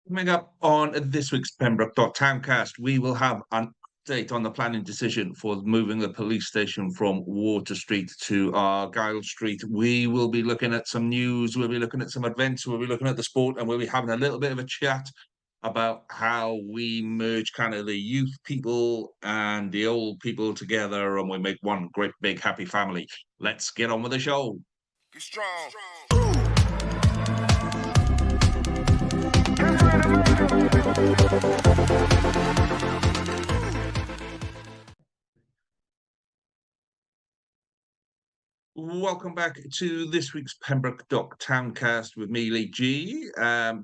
Coming up on this week's Pembroke Dock Towncast, we will have an update on the planning decision for moving the police station from Water Street to Argyle Street. We will be looking at some news, we'll be looking at some events, we'll be looking at the sport, and we'll be having a little bit of a chat about how we merge kind of the youth people and the old people together and we make one great big happy family. Let's get on with the show. Get strong. Welcome back to this week's Pembroke Dock Towncast with me, Lee G.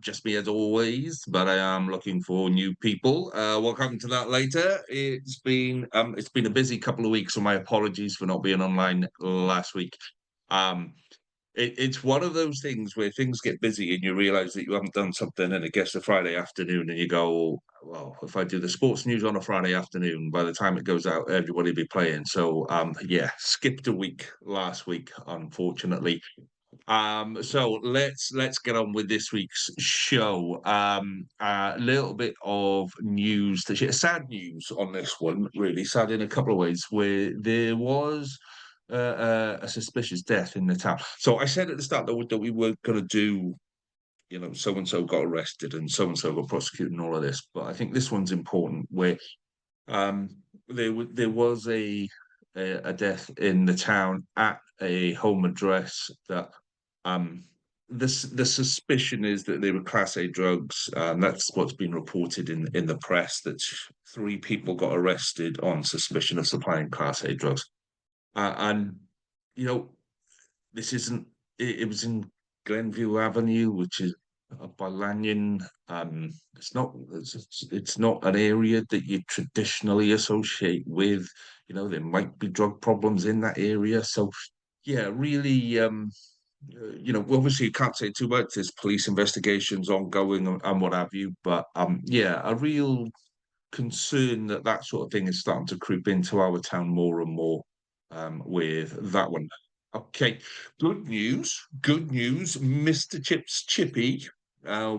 Just me as always, but I am looking for new people. We'll come to that later. It's been a busy couple of weeks, so my apologies for not being online last week. Um, it's one of those things where things get busy and you realize that you haven't done something, and it gets to Friday afternoon, and you go, well, if I do the sports news on a Friday afternoon, by the time it goes out, everybody will be playing. So, yeah, skipped a week last week, unfortunately. So let's get on with this week's show. A little bit of news to share, sad news on this one, really sad in a couple of ways, where there was a suspicious death in the town. So I said at the start that we were going to do, so and so got arrested and so got prosecuted and all of this, but I think this one's important where um, there was a death in the town at a home address that um, the suspicion is that they were Class A drugs. That's what's been reported in the press, that three people got arrested on suspicion of supplying Class A drugs. And you know, this isn't. It was in Glenview Avenue, which is up by Lanyon. It's not an area that you traditionally associate with. There might be drug problems in that area. So, yeah, really. Obviously you can't say too much. There's police investigations ongoing and what have you. But yeah, a real concern that that sort of thing is starting to creep into our town more and more with that one. Okay, good news. Good news. Mr. Chip's Chippy,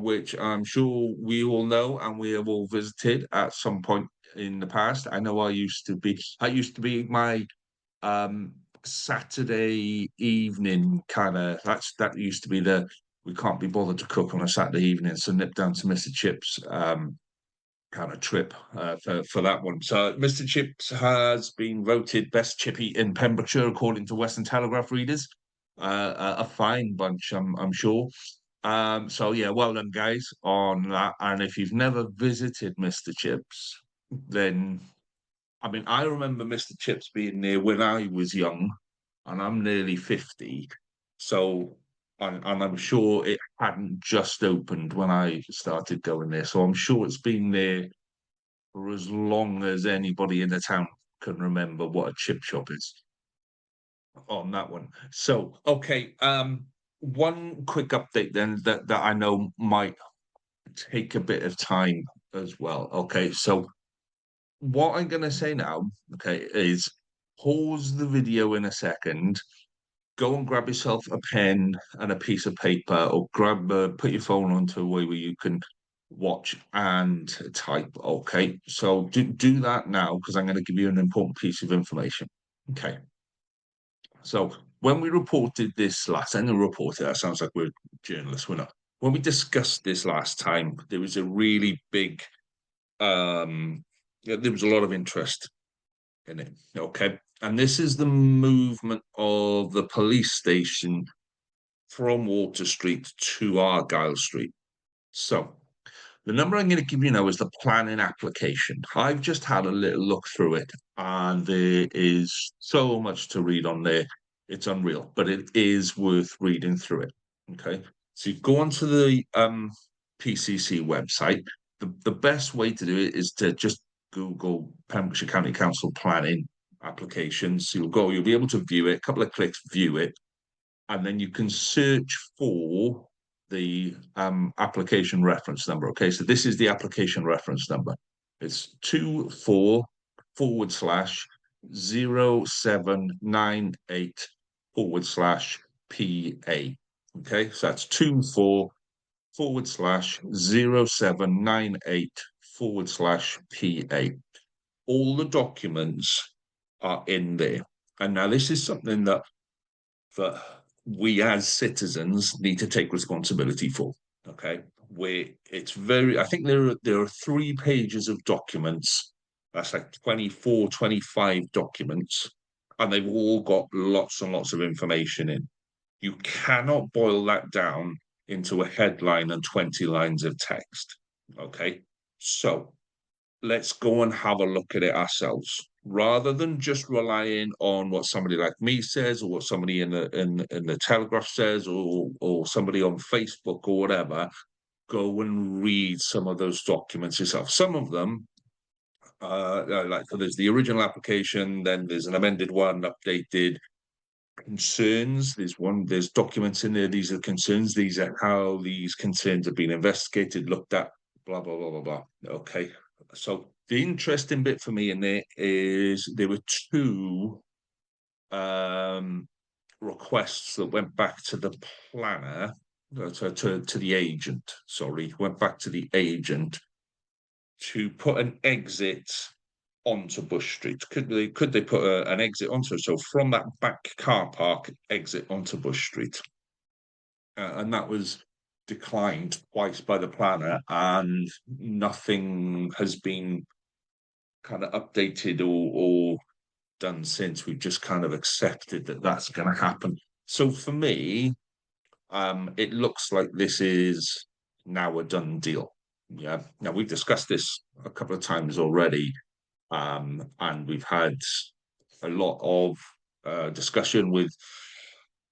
which I'm sure we all know and we have all visited at some point in the past. I know I used to be my um Saturday evening kind of that used to be the we can't be bothered to cook on a Saturday evening, so nip down to Mr. Chip's kind of trip for that one. So Mr. Chips has been voted best chippy in Pembrokeshire according to Western Telegraph readers. A fine bunch, I'm sure. So yeah, well done, guys, on that. And if you've never visited Mr. Chips, then I mean, I remember Mr. Chips being there when I was young, and I'm nearly 50. So, and I'm sure it hadn't just opened when I started going there. So I'm sure it's been there for as long as anybody in the town can remember what a chip shop is on that one. So, okay, one quick update then that I know might take a bit of time as well. Okay, so what I'm going to say now, okay, is pause the video in a second, go and grab yourself a pen and a piece of paper, or put your phone onto a way where you can watch and type. Okay, so do that now because I'm going to give you an important piece of information. Okay, so when we reported this last, and reported that sounds like we're journalists, we're not. When we discussed this last time, there was a really big yeah, there was a lot of interest in it. Okay. And this is the movement of the police station from Water Street to Argyle Street. So the number I'm going to give you now is the planning application. I've just had a little look through it, and there is so much to read on there. It's unreal, but it is worth reading through it. Okay. So you go onto the PCC website. The best way to do it is to just Google Pembrokeshire County Council planning applications. You'll be able to view it, a couple of clicks, view it, and then you can search for the application reference number. Okay, so this is the application reference number. It's 24 forward slash 0798 forward slash PA. Okay, so that's 24 /0798/PA. All the documents are in there. And now this is something that we as citizens need to take responsibility for. Okay. Where it's very, I think there are 3 pages of documents. That's like 24, 25 documents, and they've all got lots and lots of information in. You cannot boil that down into a headline and 20 lines of text. Okay. So let's go and have a look at it ourselves rather than just relying on what somebody like me says or what somebody in the Telegraph says or somebody on Facebook or whatever. Go and read some of those documents yourself. Some of them, like there's the original application, then there's an amended one, updated concerns. There's documents in there. These are concerns. These are how these concerns have been investigated, looked at, blah, blah, blah, blah, blah. Okay. So the interesting bit for me in there is there were 2 requests that went back to the planner, to the agent, sorry, went back to the agent to put an exit onto Bush Street. Could they put an exit onto it? So from that back car park, exit onto Bush Street. And that was declined twice by the planner, and nothing has been kind of updated or done since. We've just kind of accepted that that's going to happen. So for me, it looks like this is now a done deal. Yeah. Now we've discussed this a couple of times already, and we've had a lot of discussion with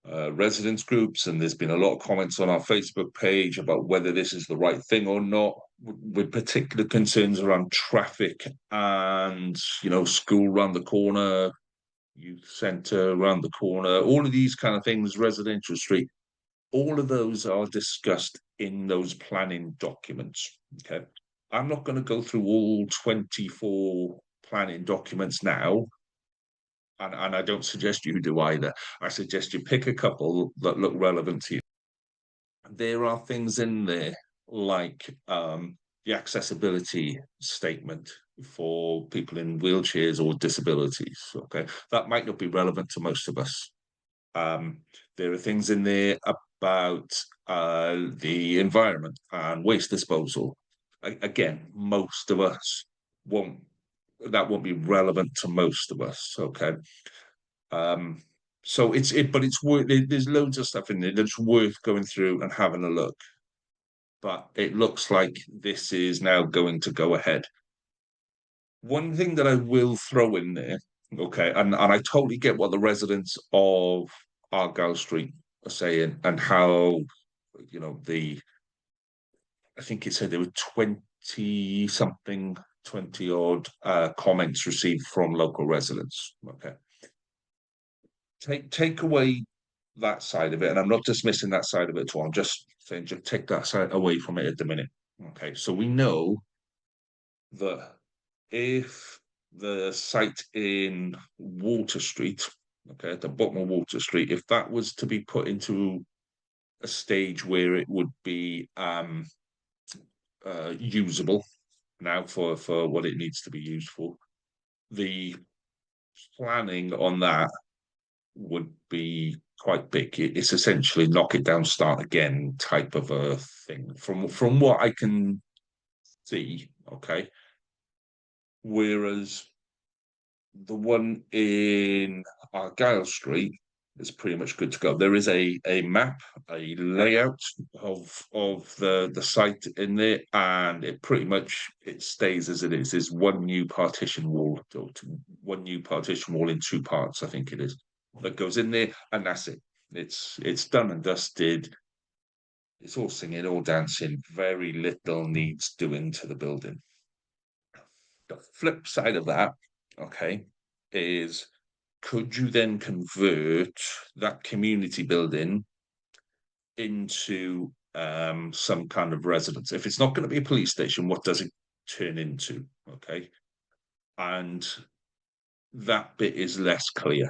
residents groups, and there's been a lot of comments on our Facebook page about whether this is the right thing or not, with particular concerns around traffic and school around the corner, youth centre around the corner, all of these kind of things, residential street. All of those are discussed in those planning documents. Okay. I'm not going to go through all 24 planning documents now, and I don't suggest you do either. I suggest you pick a couple that look relevant to you. There are things in there like the accessibility statement for people in wheelchairs or disabilities. Okay, that might not be relevant to most of us. There are things in there about the environment and waste disposal. Again, most of us won't. That won't be relevant to most of us. Okay. So but it's worth. There's loads of stuff in there that's worth going through and having a look. But it looks like this is now going to go ahead. One thing that I will throw in there, okay, and I totally get what the residents of Argyle Street are saying and how I think it said there were 20 something, 20 odd comments received from local residents. Okay. Take away that side of it, and I'm not dismissing that side of it at all. I'm just saying, just take that side away from it at the minute. Okay, so we know that if the site in Water Street, okay, at the bottom of Water Street, if that was to be put into a stage where it would be usable now for what it needs to be used for, the planning on that would be quite big. It's essentially knock it down, start again type of a thing from what I can see. Okay. Whereas the one in Argyle Street is pretty much good to go. There is a map, a layout of the site in there, and it stays as it is. There's one new partition wall in 2 parts, I think it is, that goes in there, and that's it. It's done and dusted. It's all singing, all dancing. Very little needs doing to the building. The flip side of that, okay, is could you then convert that community building into some kind of residence? If it's not going to be a police station, what does it turn into? Okay. And that bit is less clear.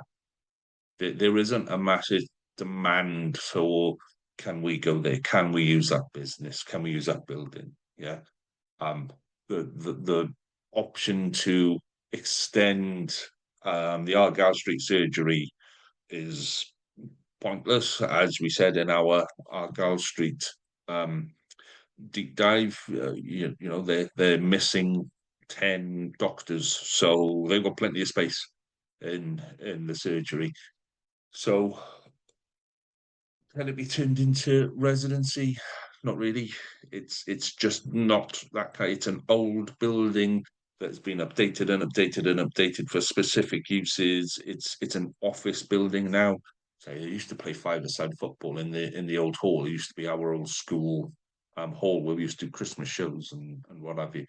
There isn't a massive demand for can we go there? Can we use that business? Can we use that building? Yeah. Um, the option to extend the Argyle Street surgery is pointless, as we said in our Argyle Street um, deep dive. They're missing 10 doctors, so they've got plenty of space in the surgery. So can it be turned into residency? Not really. It's just not that kind. It's an old building that's been updated and updated and updated for specific uses. It's an office building now. So they used to play five-a-side football in the old hall. It used to be our old school hall where we used to do Christmas shows and what have you.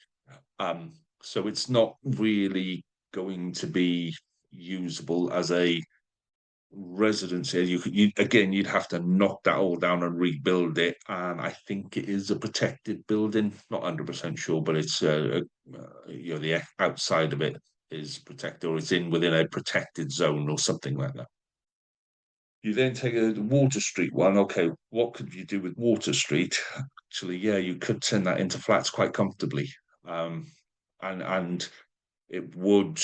So it's not really going to be usable as a residency. Again, you'd have to knock that all down and rebuild it. And I think it is a protected building. Not 100% sure, but it's the outside of it is protected, or it's in within a protected zone or something like that. You then take a Water Street one. Okay, what could you do with Water Street? Actually, yeah, you could turn that into flats quite comfortably. And it would,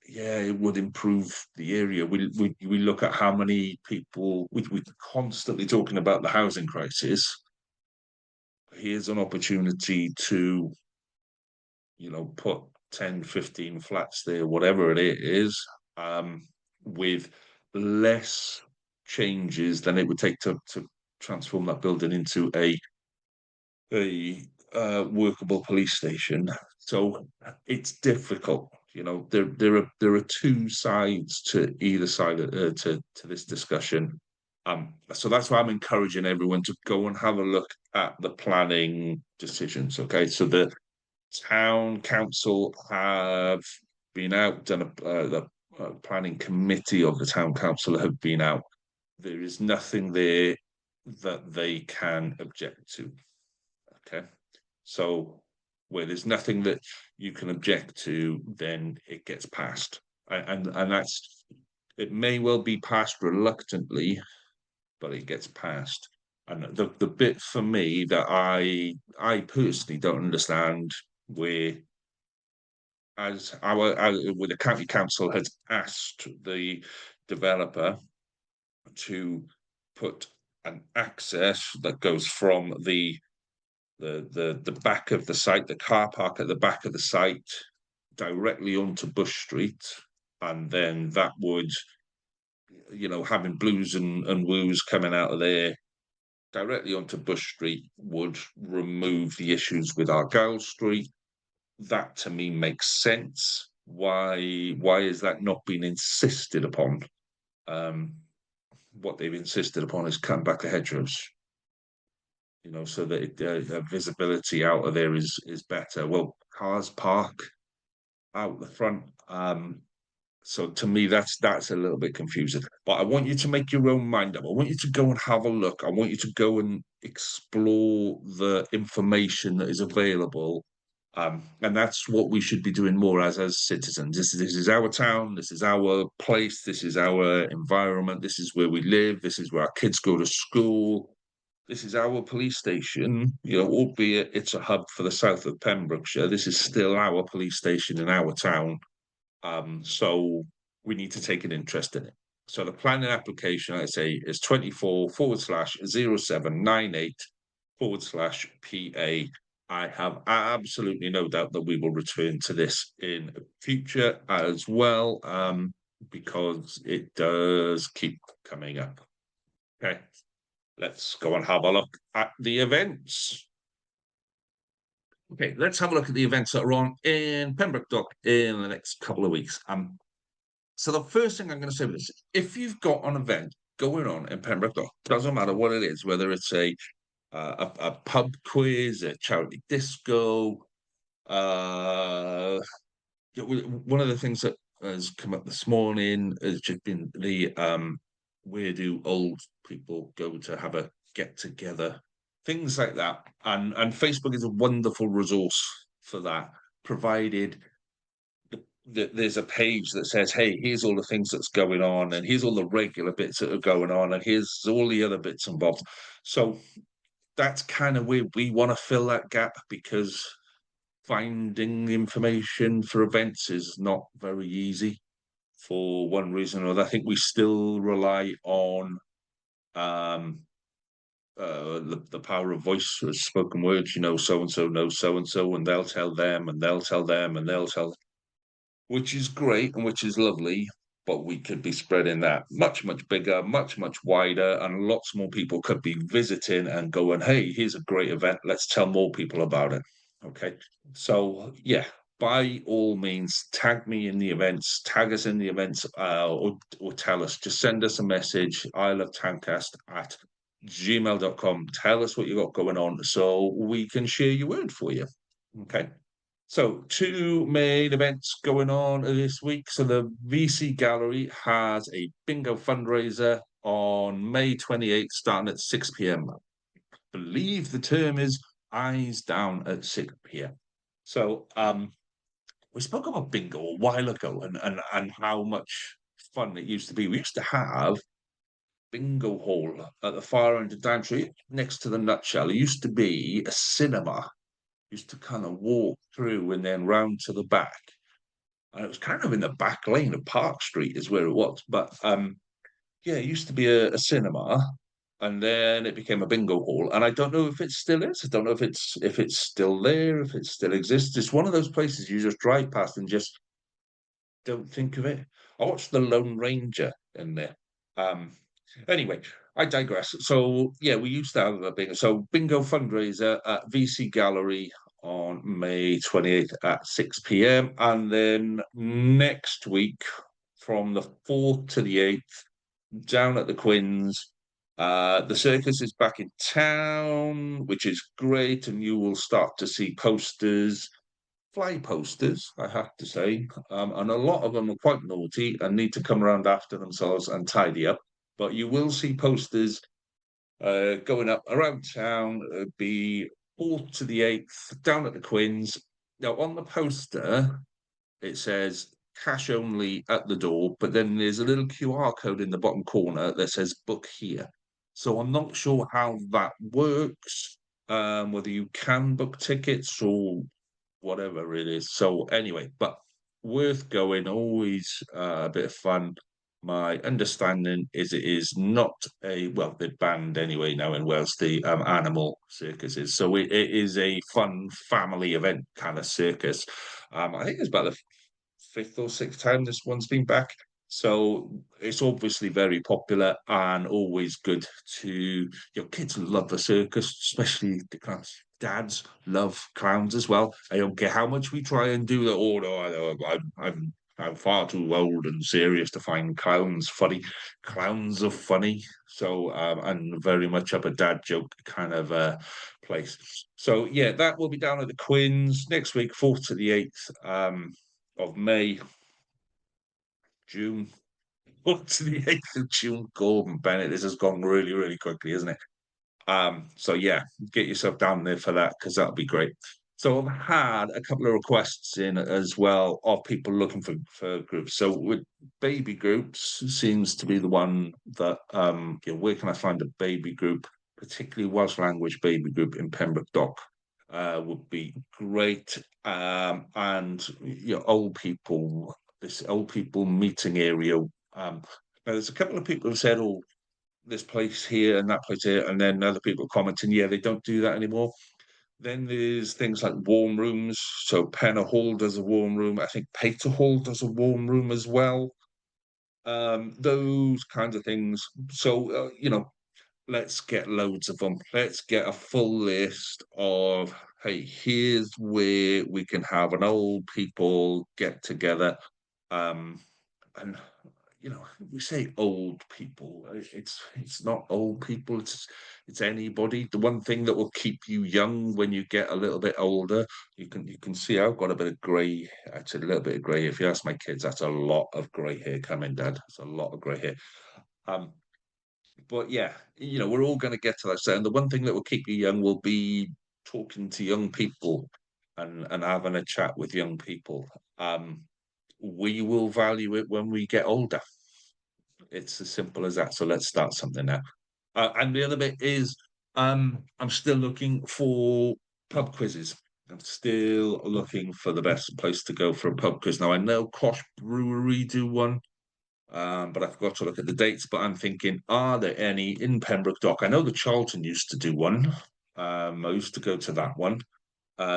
yeah, it would improve the area. We look at how many people we're constantly talking about the housing crisis. Here's an opportunity to, put 10, 15 flats there, whatever it is, with less changes than it would take to transform that building into a workable police station. So it's difficult. There are two sides to either side to this discussion. So that's why I'm encouraging everyone to go and have a look at the planning decisions. Okay, so the town council have been out, done the planning committee of the town council have been out. There is nothing there that they can object to. Okay. So where there's nothing that you can object to, then it gets passed. And that's, it may well be passed reluctantly, but it gets passed. And the bit for me that I personally don't understand, where where the county council has asked the developer to put an access that goes from the back of the site, the car park at the back of the site, directly onto Bush Street, and then that would, having blues and woos coming out of there directly onto Bush Street would remove the issues with Argyle Street. That to me makes sense. Why is that not being insisted upon? What they've insisted upon is cutting back the hedgerows, so that visibility out of there is better. Well, cars park out the front. So to me, that's a little bit confusing. But I want you to make your own mind up. I want you to go and have a look. I want you to go and explore the information that is available. And that's what we should be doing more as citizens. This is our town. This is our place. This is our environment. This is where we live. This is where our kids go to school. This is our police station, albeit it's a hub for the south of Pembrokeshire. This is still our police station in our town. So we need to take an interest in it. So the planning application, I say, is 24/0798/PA. I have absolutely no doubt that we will return to this in future as well, because it does keep coming up. Okay. Let's go and have a look at the events. Okay, let's have a look at the events that are on in Pembroke Dock in the next couple of weeks. So the first thing I'm going to say is, if you've got an event going on in Pembroke Dock, doesn't matter what it is, whether it's a pub quiz, a charity disco, one of the things that has come up this morning has just been the where do old people go to have a get together, things like that. And Facebook is a wonderful resource for that, provided there's a page that says, "Hey, here's all the things that's going on, and here's all the regular bits that are going on, and here's all the other bits and bobs." So that's kind of where we want to fill that gap because finding information for events is not very easy for one reason or another. I think we still rely on um the power of voice or spoken words, so and so knows so and so, and they'll tell them, and they'll tell them, and they'll tell, which is great and which is lovely. But we could be spreading that much, much bigger, much, much wider, and lots more people could be visiting and going, hey, here's a great event. Let's tell more people about it. Okay. So, yeah, by all means, tag me in the events, tag us in the events, or tell us, just send us a message, I love Tancast at gmail.com. Tell us what you got going on so we can share your word for you. Okay. So, two main events going on this week. So, the VC Gallery has a bingo fundraiser on May 28th, starting at 6 p.m. I believe the term is Eyes Down at 6 p.m. So, we spoke about bingo a while ago and how much fun it used to be. We used to have bingo hall at the far end of Downtree next to the Nutshell. It used to be a cinema, used to kind of walk through and then round to the back. And it was kind of in the back lane of Park Street is where it was. But yeah, it used to be a cinema, and then it became a bingo hall. And I don't know if it still is. I don't know if it's still there, if it still exists. It's one of those places you just drive past and just don't think of it. I watched The Lone Ranger in there. Um, anyway, I digress. So yeah, we used to have a bingo. So bingo fundraiser at VC Gallery on May 28th at 6 p.m. And then next week from the 4th to the 8th, down at the Quins. The circus is back in town, which is great, and you will start to see posters, fly posters, I have to say, and a lot of them are quite naughty and need to come around after themselves and tidy up. But you will see posters going up around town. Be 4th to the 8th, down at the Quins. Now, on the poster, it says cash only at the door, but then there's a little QR code in the bottom corner that says book here. So I'm not sure how that works, whether you can book tickets or whatever it is. So anyway, but worth going, always a bit of fun. My understanding is it is not a well, they're banned anyway now in Wales, the animal circuses. So it is a fun family event kind of circus. I think it's about the fifth or sixth time this one's been back. So it's obviously very popular and always good to your kids love the circus, especially the clowns. Dads love clowns as well. I don't care how much we try and do that. Oh no, I'm far too old and serious to find clowns funny. Clowns are funny. So and very much up a dad joke kind of place. So yeah, that will be down at the Quins next week, 4th to the 8th. Of May, June, up to the 8th of June. Gordon Bennett, this has gone really, really quickly, isn't it? So yeah, get yourself down there for that because that'll be great. So I've had a couple of requests in as well of people looking for groups. So with baby groups seems to be the one that where can I find a baby group, particularly Welsh language baby group in Pembroke Dock? Would be great. And old people, this old people meeting area. Now there's a couple of people who said, "Oh, this place here and that place here," and then other people commenting, "Yeah, they don't do that anymore." Then there's things like warm rooms. So Penna Hall does a warm room. I think Pater Hall does a warm room as well. Those kinds of things. So let's get loads of them. Let's get a full list of, hey, here's where we can have an old people get together. And we say old people. It's not old people. It's anybody. The one thing that will keep you young when you get a little bit older, you can see I've got a bit of grey. Actually, a little bit of grey. If you ask my kids, that's a lot of grey hair coming, Dad. It's a lot of grey hair. Um, but yeah, we're all going to get to that stage. And the one thing that will keep you young will be talking to young people and having a chat with young people. we will value it when we get older. It's as simple as that. So let's start something now. And the other bit is, I'm still looking for pub quizzes. I'm still looking for the best place to go for a pub quiz. Now I know Kosh Brewery do one, but I forgot to look at the dates. But I'm thinking, are there any in Pembroke Dock? I know the Charlton used to do one. I used to go to that one.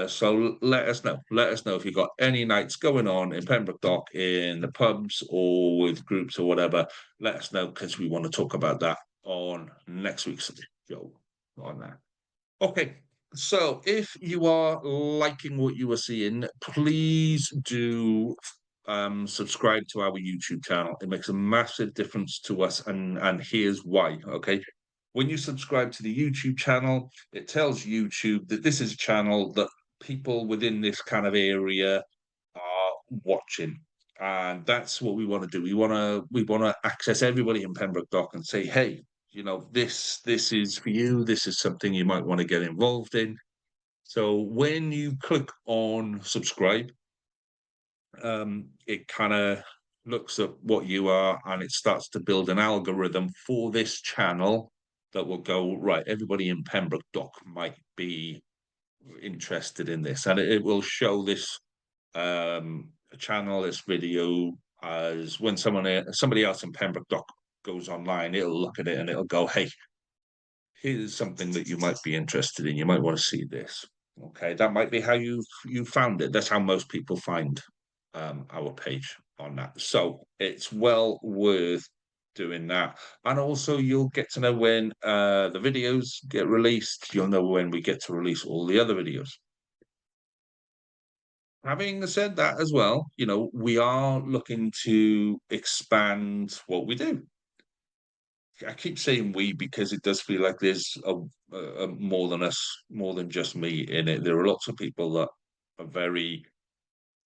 So let us know. Let us know if you've got any nights going on in Pembroke Dock in the pubs or with groups or whatever. Let us know because we want to talk about that on next week's show on that. Okay, so if you are liking what you are seeing, please do subscribe to our YouTube channel. It makes a massive difference to us, and here's why. Okay, when you subscribe to the YouTube channel, it tells YouTube that this is a channel that people within this kind of area are watching. And that's what we want to do. We want to access everybody in Pembroke Dock and say, hey, this is for you. This is something you might want to get involved in. So when you click on subscribe, it kind of looks at what you are and it starts to build an algorithm for this channel that will go, right, everybody in Pembroke Dock might be interested in this, and it will show this channel, this video, as when somebody else in Pembroke Dock goes online, it'll look at it and it'll go, hey, here's something that you might be interested in. You might want to see this. Okay, that might be how you found it. That's how most people find our page on that. So it's well worth doing that. And also you'll get to know when the videos get released. You'll know when we get to release all the other videos. Having said that as well, we are looking to expand what we do. I keep saying we because it does feel like there's a more than us, more than just me in it. There are lots of people that are very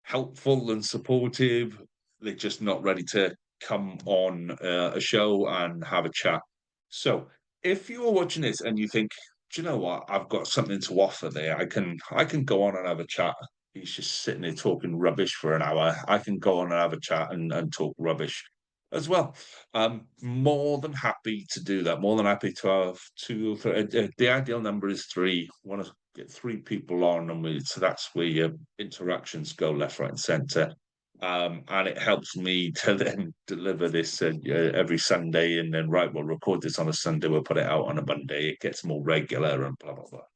helpful and supportive. They're just not ready to come on a show and have a chat. So if you're watching this and you think, do you know what, I've got something to offer there, I can go on and have a chat. He's just sitting there talking rubbish for an hour. I can go on and have a chat and talk rubbish as well. I'm more than happy to do that. More than happy to have two or three. The ideal number is three. Want to get three people on, and so that's where your interactions go left, right, and centre. And it helps me to then deliver this every Sunday, and then right, we'll record this on a Sunday, we'll put it out on a Monday. It gets more regular and blah blah blah.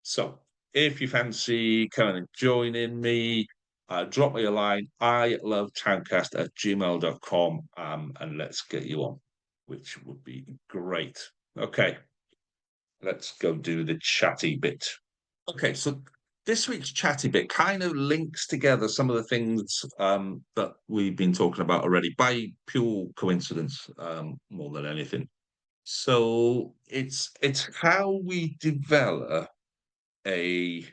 So if you fancy coming and joining me, drop me a line. I love towncast@gmail.com, and let's get you on, which would be great. Okay, let's go do the chatty bit. Okay, so this week's chatty bit kind of links together some of the things that we've been talking about already by pure coincidence, more than anything. So it's how we develop a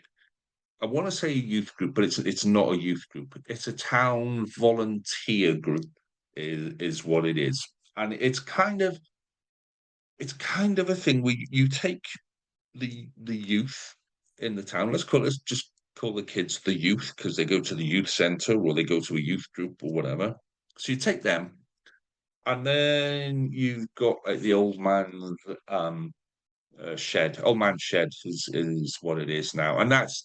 I want to say a youth group, but it's not a youth group. It's a town volunteer group, is what it is, and it's kind of a thing where you take the youth in the town. Let's just call the kids the youth because they go to the youth centre or they go to a youth group or whatever. So you take them, and then you've got like the old man shed. Old man shed is what it is now, and that's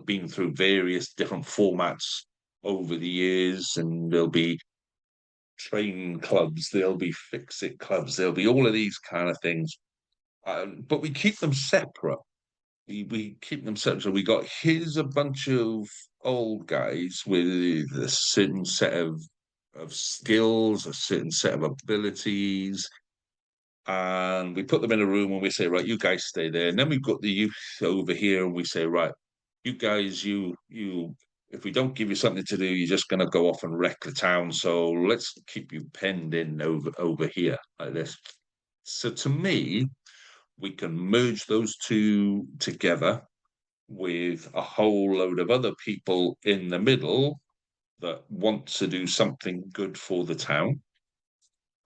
been through various different formats over the years, and there'll be train clubs, there'll be fix it clubs, there'll be all of these kind of things. But we keep them separate. We keep them separate. So we got here's a bunch of old guys with a certain set of skills, a certain set of abilities, and we put them in a room and we say, right, you guys stay there. And then we've got the youth over here, and we say, right, you guys, you, if we don't give you something to do, you're just going to go off and wreck the town. So let's keep you penned in over here like this. So to me, we can merge those two together with a whole load of other people in the middle that want to do something good for the town.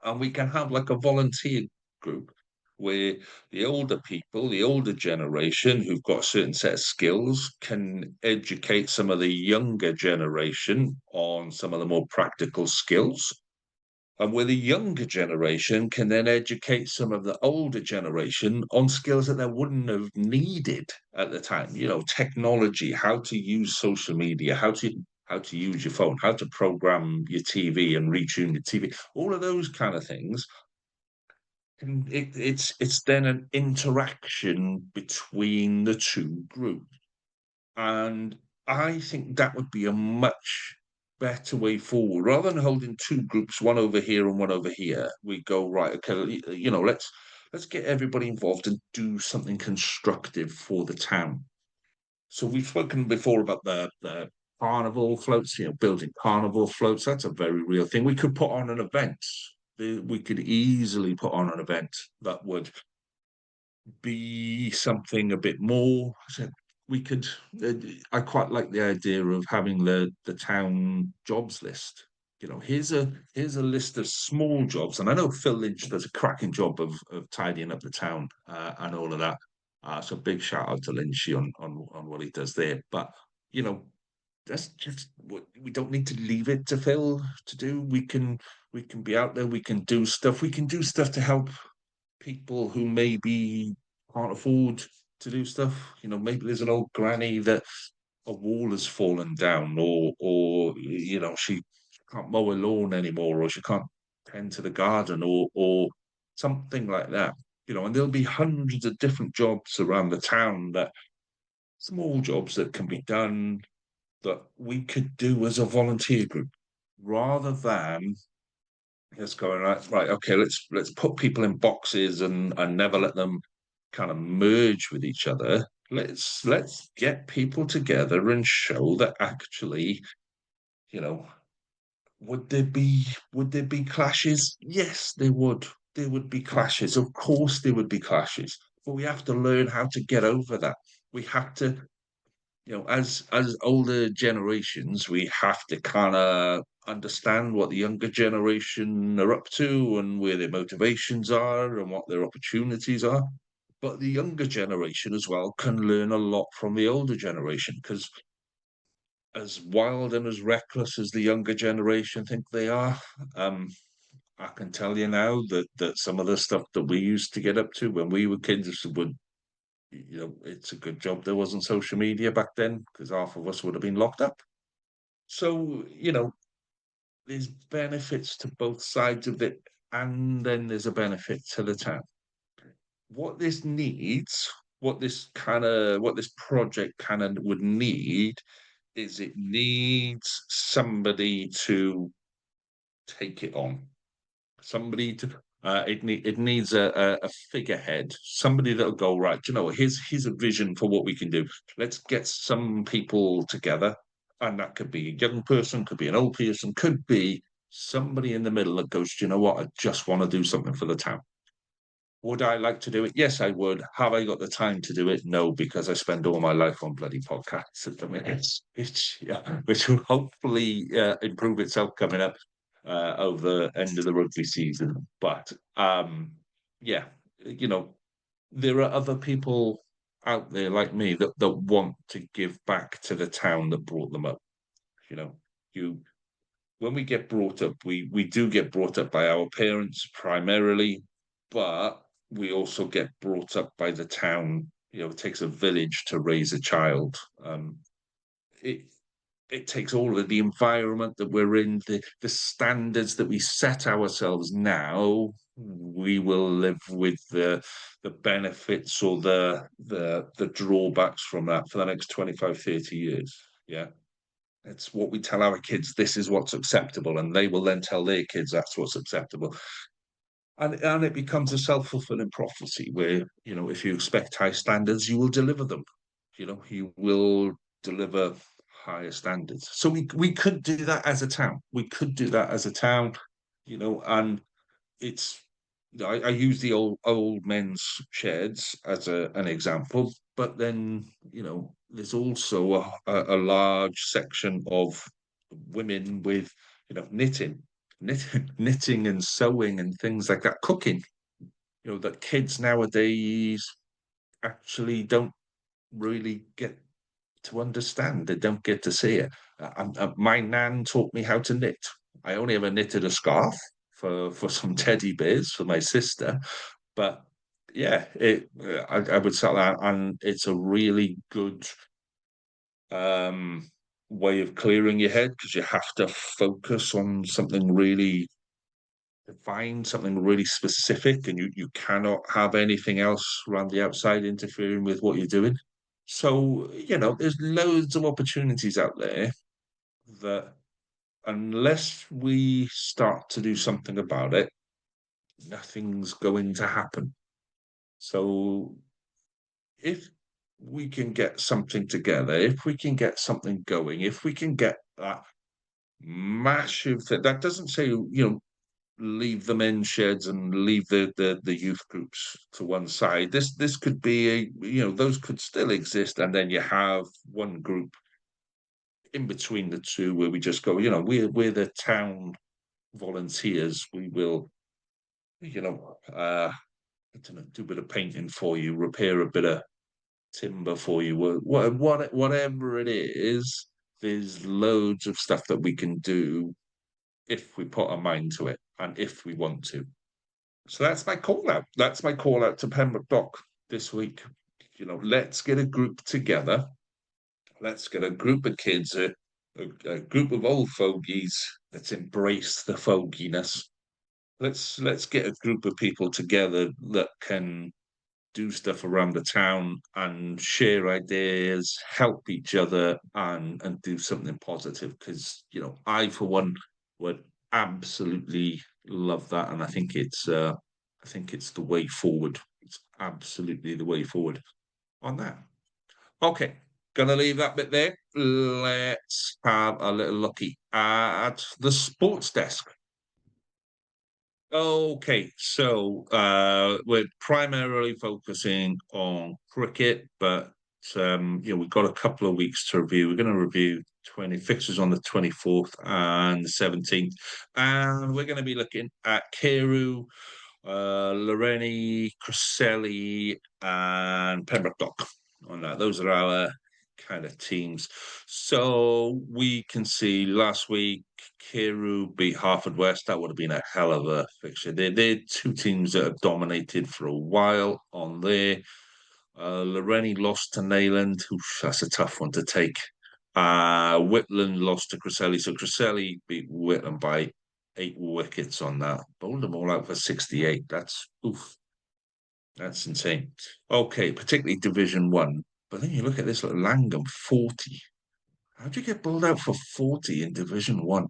And we can have like a volunteer group where the older people, the older generation who've got a certain set of skills can educate some of the younger generation on some of the more practical skills. And where the younger generation can then educate some of the older generation on skills that they wouldn't have needed at the time. Technology, how to use social media, how to use your phone, how to program your TV and retune your TV, all of those kind of things. And it's then an interaction between the two groups. And I think that would be a much better way forward. Rather than holding two groups, one over here and one over here, we go, right, okay, let's get everybody involved and do something constructive for the town. So we've spoken before about the carnival floats, building carnival floats. That's a very real thing. We could put on an event. We could easily put on an event that would be something a bit more. So we could. Uh, I quite like the idea of having the town jobs list. Here's a list of small jobs, and I know Phil Lynch does a cracking job of tidying up the town and all of that. So big shout out to Lynchy on what he does there. But you know, that's just what we don't need to leave it to Phil to do. We can be out there. We can do stuff. We can do stuff to help people who maybe can't afford to do stuff. Maybe there's an old granny that a wall has fallen down, or she can't mow a lawn anymore, or she can't tend to the garden, or something like that. And there'll be hundreds of different jobs around the town, that small jobs that can be done, that we could do as a volunteer group, rather than just going, right, okay, let's put people in boxes and never let them kind of merge with each other. Let's get people together and show that actually, you know, would there be clashes? Yes, there would. There would be clashes. Of course there would be clashes. But we have to learn how to get over that. We have to, as older generations, we have to kind of understand what the younger generation are up to and where their motivations are and what their opportunities are. But the younger generation as well can learn a lot from the older generation, because as wild and as reckless as the younger generation think they are, um, I can tell you now that some of the stuff that we used to get up to when we were kids would, it's a good job there wasn't social media back then, because half of us would have been locked up. So, there's benefits to both sides of it, and then there's a benefit to the town. What this needs, what this project kind of would need, is it needs somebody to take it on. Somebody to it needs a figurehead, somebody that'll go, right, here's a vision for what we can do. Let's get some people together, and that could be a young person, could be an old person, could be somebody in the middle that goes, do you know what, I just want to do something for the town. Would I like to do it? Yes, I would. Have I got the time to do it? No, because I spend all my life on bloody podcasts at the minute. Yeah, which will hopefully improve itself coming up over the end of the rugby season. But yeah, you know, there are other people out there like me that want to give back to the town that brought them up. You know, you when we get brought up, we do get brought up by our parents primarily, but we also get brought up by the town. It takes a village to raise a child. It it takes all of the environment that we're in, the standards that we set ourselves now. We will live with the benefits or the drawbacks from that for the next 25, 30 years. Yeah. It's what we tell our kids, this is what's acceptable, and they will then tell their kids that's what's acceptable. And it becomes a self-fulfilling prophecy where, if you expect high standards, you will deliver them. You will deliver higher standards. So we could do that as a town. We could do that as a town, and it's I use the old men's sheds as an example, but then there's also a large section of women with knitting and sewing and things like that, cooking. that kids nowadays actually don't really get to understand. They don't get to see it. My nan taught me how to knit. I only ever knitted a scarf for some teddy bears for my sister, but yeah, I would say that, and it's a really good um, way of clearing your head because you have to focus on something really defined, something really specific, and you cannot have anything else around the outside interfering with what you're doing. So, there's loads of opportunities out there that unless we start to do something about it, nothing's going to happen. So if we can get something together, if we can get something going, if we can get that massive thing, that doesn't say, leave the men's sheds and leave the youth groups to one side. This could be those could still exist, and then you have one group in between the two where we just go, we're the town volunteers. We will, I don't know, do a bit of painting for you, repair a bit of timber for you, whatever it is. There's loads of stuff that we can do if we put our mind to it and if we want to. So that's my call out. That's my call out to Pembroke Dock this week. Let's get a group together. Let's get a group of kids, a group of old fogies. Let's embrace the foginess. Let's get a group of people together that can do stuff around the town and share ideas, help each other, and do something positive. Because I for one would absolutely love that, and I think it's the way forward. It's absolutely the way forward on that. Okay, gonna leave that bit there. Let's have a little looky at the sports desk. Okay, so we're primarily focusing on cricket, but we've got a couple of weeks to review. We're going to review 20 fixtures on the 24th and the 17th, and we're going to be looking at Carew, Loreni, Cresselly, and Pembroke Dock on that. Those are our kind of teams. So we can see last week Carew beat West. That would have been a hell of a fixture. They're two teams that have dominated for a while on there. Loreni lost to Nayland. Oof, that's a tough one to take. Whitland lost to Cresselly. So Cresselly beat Whitland by 8 wickets on that. Bowled them all out for 68. That's oof. That's insane. Okay, particularly Division One. But then you look at this little Langham, 40. How'd you get bowled out for 40 in Division One?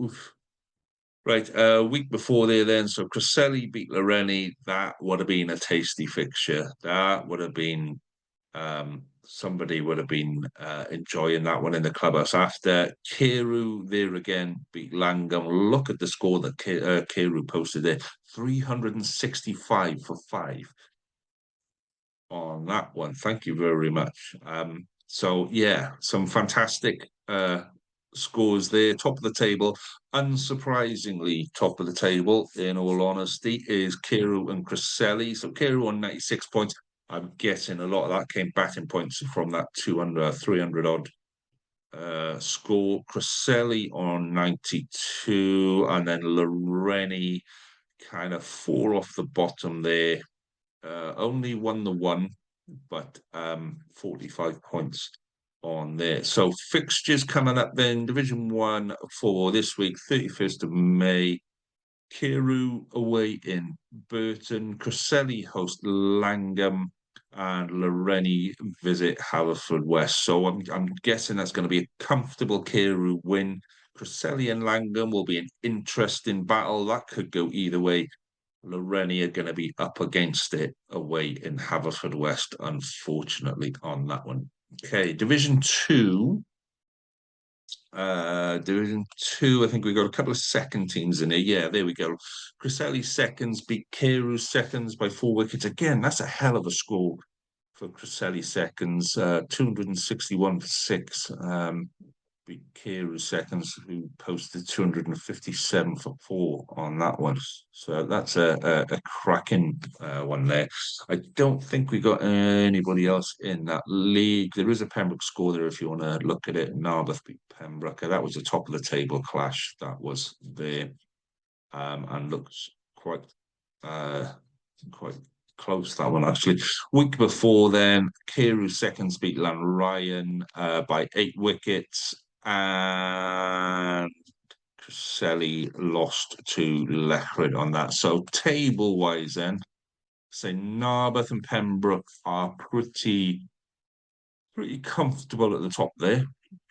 Oof. Right, a week before there then, so Cresselly beat Loreni. That would have been a tasty fixture. That would have been somebody would have been enjoying that one in the clubhouse after. Carew there again beat Langham. Look at the score that Carew posted there, 365 for 5 on that one. Thank you very much. So yeah, some fantastic scores there. Top of the table, unsurprisingly, top of the table, in all honesty, is Carew and Cresselly. So Carew on 96 points. I'm guessing a lot of that came batting points from that 200, 300 odd score. Cresselly on 92, and then Loreni kind of 4 off the bottom there. Only won the one, but 45 points on there. So fixtures coming up then. Division 1 for this week, 31st of May. Carew away in Burton. Cresselly host Langham, and Loreni visit West. So I'm guessing that's going to be a comfortable Carew win. Cresselly and Langham will be an interesting battle. That could go either way. Loreni are going to be up against it away in West, unfortunately, on that one. Okay, Division 2. Division 2, I think we've got a couple of second teams in here. Yeah, there we go. Cresselly seconds beat Carew seconds by 4 wickets. Again, that's a hell of a score for Cresselly seconds. 261 for 6. beat Kira seconds, who posted 257 for four on that one. So that's a cracking one there. I don't think we got anybody else in that league. There is a Pembroke score there if you want to look at it. Narberth beat Pembroke. That was a top of the table clash. That was there, and looks uh, quite close, that one actually. Week before then, Kiru seconds beat Lanryan by 8 wickets, and Cresselly lost to Lechlyd on that. So table wise, then, say Narberth and Pembroke are pretty comfortable at the top there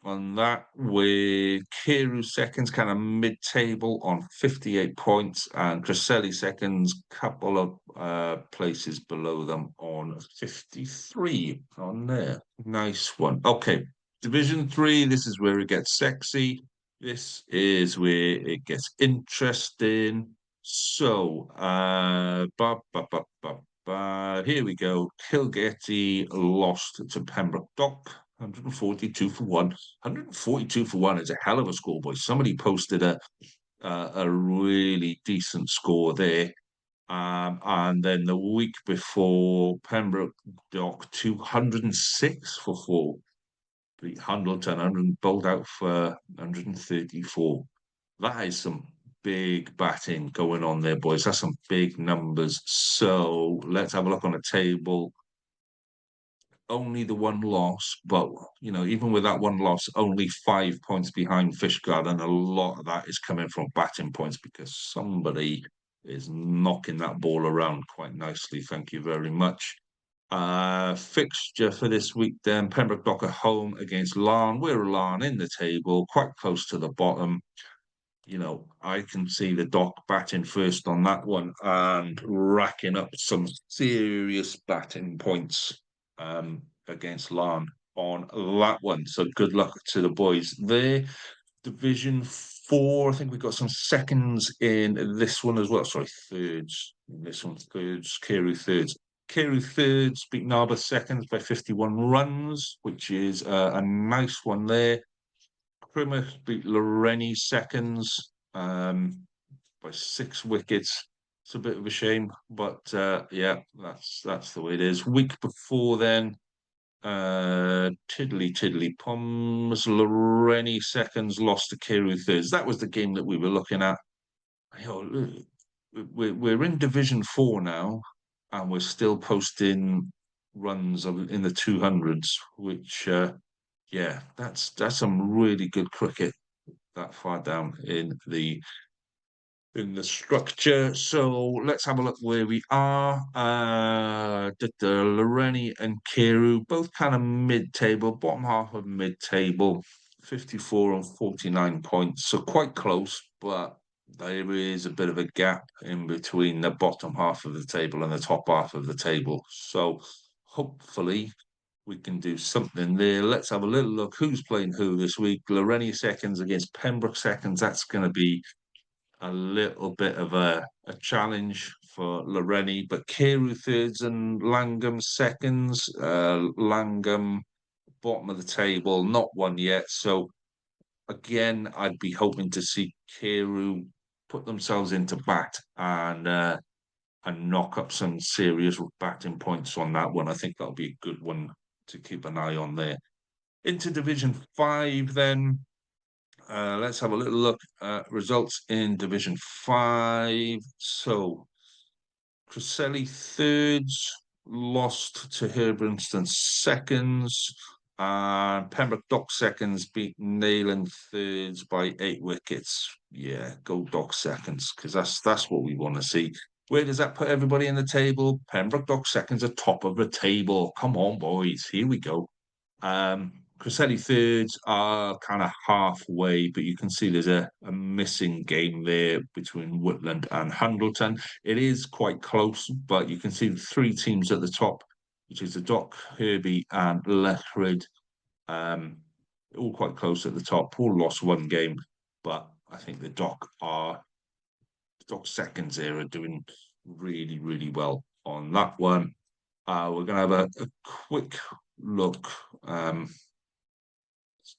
on that, with Kiru seconds kind of mid-table on 58 points, and Cresselly seconds couple of places below them on 53 on there. Nice one. Okay, Division 3, this is where it gets sexy. This is where it gets interesting. So, here we go. Kilgetty lost to Pembroke Dock, 142 for one. 142 for one is a hell of a score, boys. Somebody posted a really decent score there. And then the week before, Pembroke Dock 206 for four. Beat Handleton and bowled out for 134. That is some big batting going on there, boys. That's some big numbers. So let's have a look on the table. Only the one loss, but even with that one loss, only 5 points behind Fishguard, and a lot of that is coming from batting points because somebody is knocking that ball around quite nicely. Thank you very much. Fixture for this week then, Pembroke Dock at home against Larne. We're Larne in the table, quite close to the bottom. I can see the Dock batting first on that one and racking up some serious batting points against Larne on that one. So good luck to the boys there. Division 4, I think we've got some seconds in this one as well. Sorry, thirds. This one, thirds. Carew thirds beat Narberth seconds by 51 runs, which is a nice one there. Plymouth beat Loreni seconds by 6 wickets. It's a bit of a shame, but yeah, that's the way it is. Week before then, Tiddly Poms, Loreni seconds lost to Carew thirds. That was the game that we were looking at. We're in Division 4 now, and we're still posting runs in the 200s, which yeah, that's some really good cricket that far down in the structure. So let's have a look where we are. Loreni and Kiru, both kind of mid-table, bottom half of mid-table, 54 and 49 points. So quite close, but there is a bit of a gap in between the bottom half of the table and the top half of the table. So hopefully we can do something there. Let's have a little look who's playing who this week. Loreni seconds against Pembroke seconds. That's going to be a little bit of a challenge for Loreni, but Carew thirds and Langham seconds. Langham bottom of the table, not won yet. So again, I'd be hoping to see Carew put themselves into bat and knock up some serious batting points on that one. I think that'll be a good one to keep an eye on there. Into Division 5 then. Let's have a little look at results in Division 5. So, Cresselly thirds, lost to Herbrinston seconds, and Pembroke Dock seconds beat Neyland thirds by 8 wickets. Yeah, go Dock seconds, because that's what we want to see. Where does that put everybody in the table? Pembroke Dock seconds are top of the table. Come on, boys. Here we go. Cresselly thirds are kind of halfway, but you can see there's a missing game there between Whitland and Handleton. It is quite close, but you can see the 3 teams at the top, which is the Dock, Herbie, and Lechlyd, all quite close at the top. All lost one game, but I think the Dock seconds here are doing really, really well on that one. We're going to have a quick look.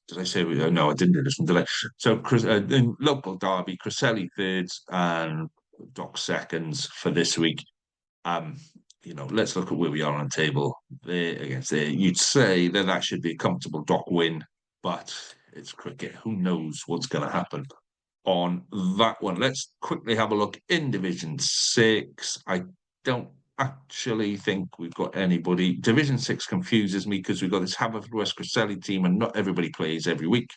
did I say no, I didn't do this one, did I? So in local derby, Cresselly thirds and Dock seconds for this week. Um, let's look at where we are on the table there against there. You'd say that should be a comfortable Dock win, but it's cricket. Who knows what's going to happen on that one? Let's quickly have a look in Division 6. I don't actually think we've got anybody. Division 6 confuses me because we've got this Haverfordwest Cresselly team and not everybody plays every week.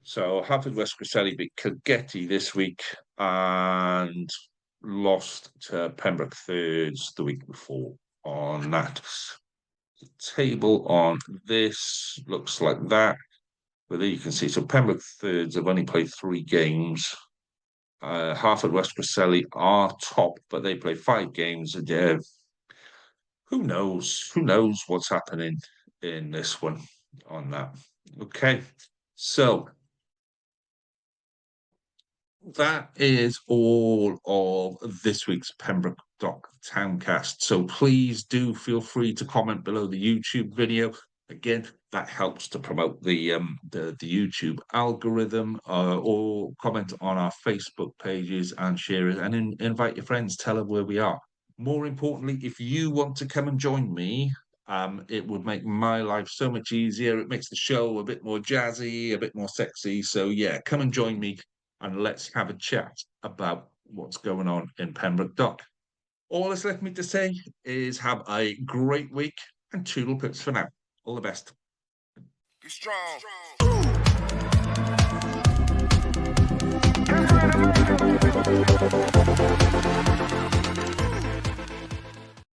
So Haverfordwest Cresselly beat Kilgetty this week and lost to Pembroke Thirds the week before on that. The table on this looks like that. But there you can see, so Pembroke Thirds have only played 3 games. Haverfordwest Cresselly are top, but they play 5 games a day. Who knows? Who knows what's happening in this one on that? Okay, so that is all of this week's Pembroke Dock Towncast. So please do feel free to comment below the YouTube video. Again, that helps to promote the YouTube algorithm, or comment on our Facebook pages and share it, and invite your friends. Tell them where we are. More importantly, if you want to come and join me, it would make my life so much easier. It makes the show a bit more jazzy, a bit more sexy. So yeah, come and join me and let's have a chat about what's going on in Pembroke Dock. All that's left me to say is have a great week and toodle pips for now. All the best. Be strong.